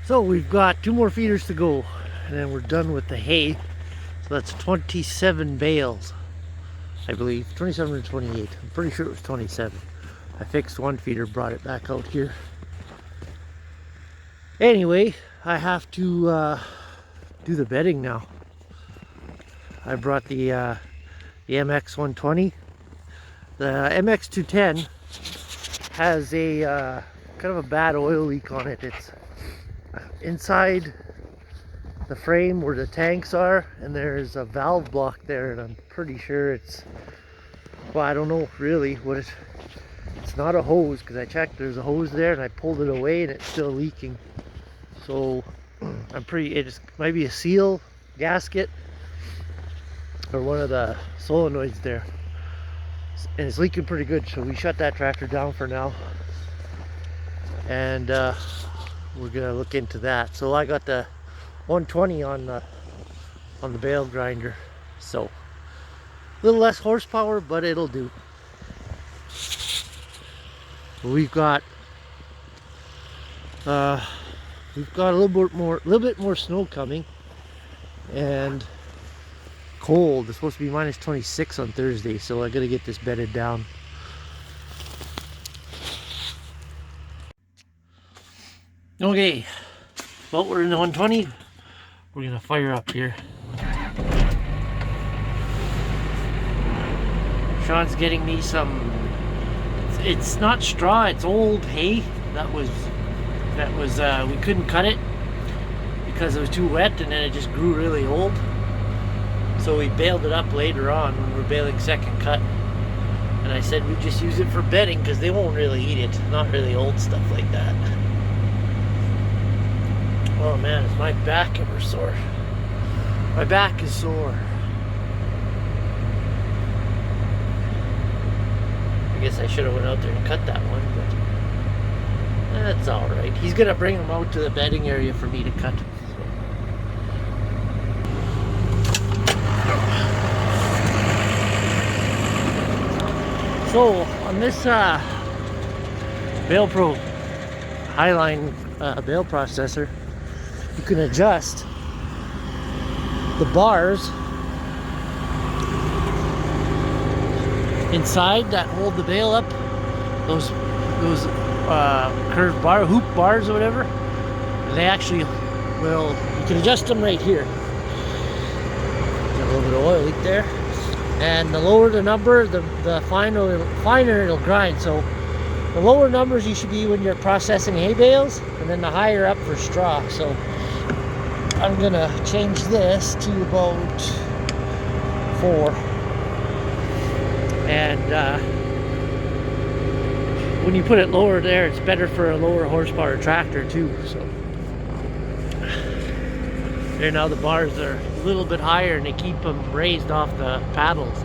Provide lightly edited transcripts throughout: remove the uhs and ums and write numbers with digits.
So we've got 2 more feeders to go and then we're done with the hay. So that's 27 bales, I believe. 27 or 28. I'm pretty sure it was 27. I fixed one feeder, brought it back out here. Anyway, I have to do the bedding now. I brought the MX 120. The MX 210 has a kind of a bad oil leak on it. It's inside the frame where the tanks are, and there's a valve block there, and I'm pretty sure it's, well, I don't know really what it's not a hose, because I checked there's a hose there and I pulled it away and it's still leaking. So it might be a seal gasket or one of the solenoids there, and it's leaking pretty good. So we shut that tractor down for now, and we're gonna look into that. So I got the 120 on the bale grinder, so a little less horsepower, but it'll do. We've got a little bit more snow coming, and cold. It's supposed to be minus 26 on Thursday, so I gotta get this bedded down. Okay, well, we're in the 120. We're gonna fire up here. Sean's getting me some, it's not straw, it's old hay that was we couldn't cut it because it was too wet, and then it just grew really old. So we baled it up later on when we were baling second cut. And I said we just use it for bedding because they won't really eat it. Not really old stuff like that. Oh man, is my back ever sore? My back is sore. I guess I should have went out there and cut that one, but that's alright. He's gonna bring them out to the bedding area for me to cut. So on this Bale Pro Highline bale processor, you can adjust the bars inside that hold the bale up, those curved hoop bars or whatever. They actually will, you can adjust them right here. Got a little bit of oil leak there. And the lower the number, the finer it'll grind. So the lower numbers you should be when you're processing hay bales, and then the higher up for straw. So I'm gonna change this to about 4. And when you put it lower there, it's better for a lower horsepower tractor too. So there, now the bars are a little bit higher and they keep them raised off the paddles.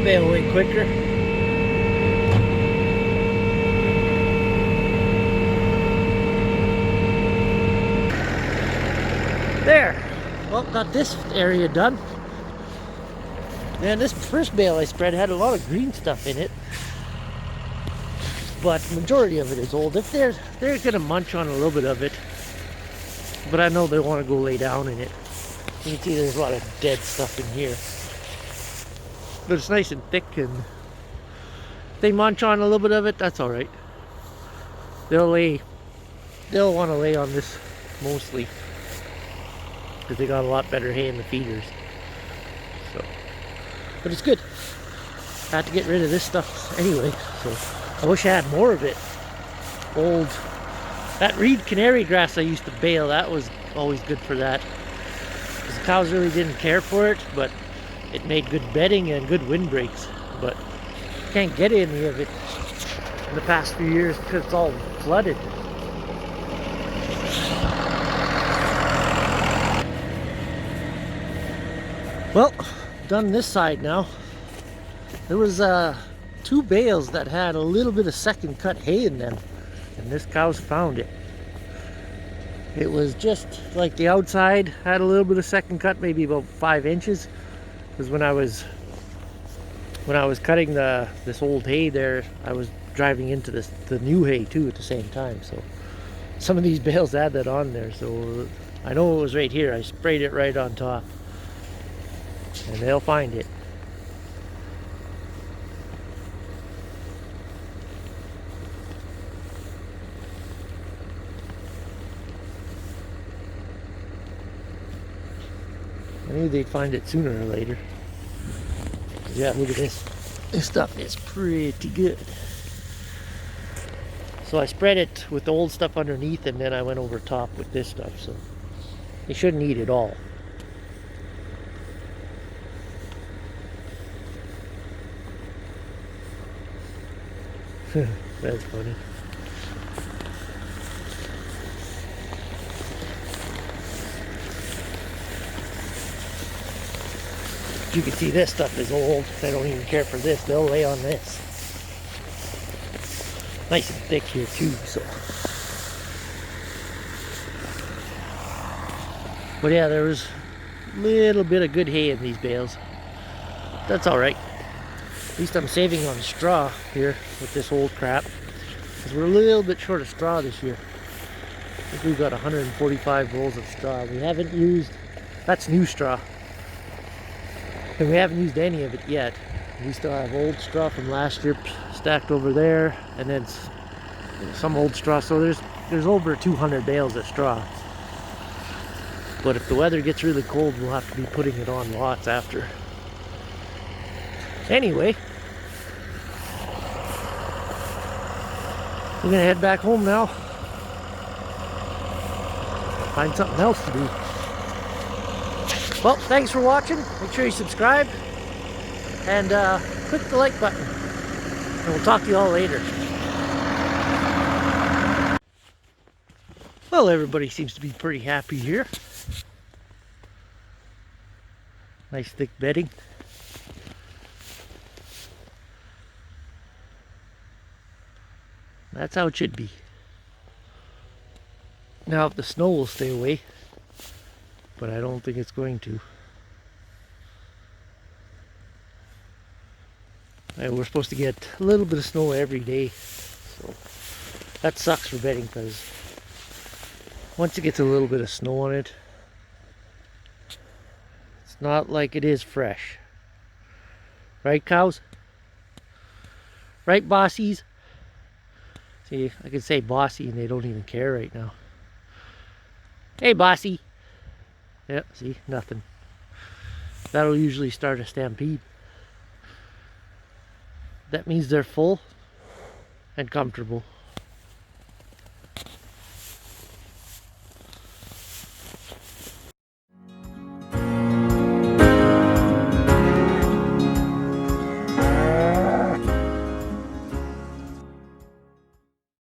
that bale way quicker. There. Well, got this area done. Man, this first bale I spread had a lot of green stuff in it, but majority of it is old. If they're gonna munch on a little bit of it, but I know they want to go lay down in it. You can see there's a lot of dead stuff in here, but it's nice and thick, and if they munch on a little bit of it, that's all right. They'll want to lay on this mostly because they got a lot better hay in the feeders. So, but it's good. I had to get rid of this stuff anyway, so I wish I had more of it. Old, that reed canary grass I used to bale, that was always good for that. Because the cows really didn't care for it, but it made good bedding and good windbreaks. But can't get any of it in the past few years because it's all flooded. Well, done this side now. There was 2 bales that had a little bit of second cut hay in them, and this cow's found it. It was just like the outside had a little bit of second cut, maybe about 5 inches, because when I was cutting this old hay there, I was driving into the new hay too at the same time. So some of these bales had that on there, so I know it was right here. I sprayed it right on top, and they'll find it. I knew they'd find it sooner or later. Yeah, look at this. This stuff is pretty good. So I spread it with the old stuff underneath, and then I went over top with this stuff. So they shouldn't eat it all. That's funny. You can see this stuff is old. They don't even care for this. They'll lay on this. Nice and thick here too, so. But yeah, there was a little bit of good hay in these bales. That's all right. At least I'm saving on straw here with this old crap, because we're a little bit short of straw this year. I think we've got 145 rolls of straw. We haven't used, that's new straw. And we haven't used any of it yet. We still have old straw from last year stacked over there, and then some old straw. So there's over 200 bales of straw. But if the weather gets really cold, we'll have to be putting it on lots after. Anyway, we're gonna head back home now. Find something else to do. Well, thanks for watching. Make sure you subscribe and click the like button. And we'll talk to you all later. Well, everybody seems to be pretty happy here. Nice thick bedding. That's how it should be. Now, if the snow will stay away, but I don't think it's going to. And we're supposed to get a little bit of snow every day, so that sucks for bedding, because once it gets a little bit of snow on it, it's not like it is fresh. Right, cows? Right, bossies? See, I can say bossy and they don't even care right now. Hey, bossy. Yeah, see, nothing. That'll usually start a stampede. That means they're full and comfortable.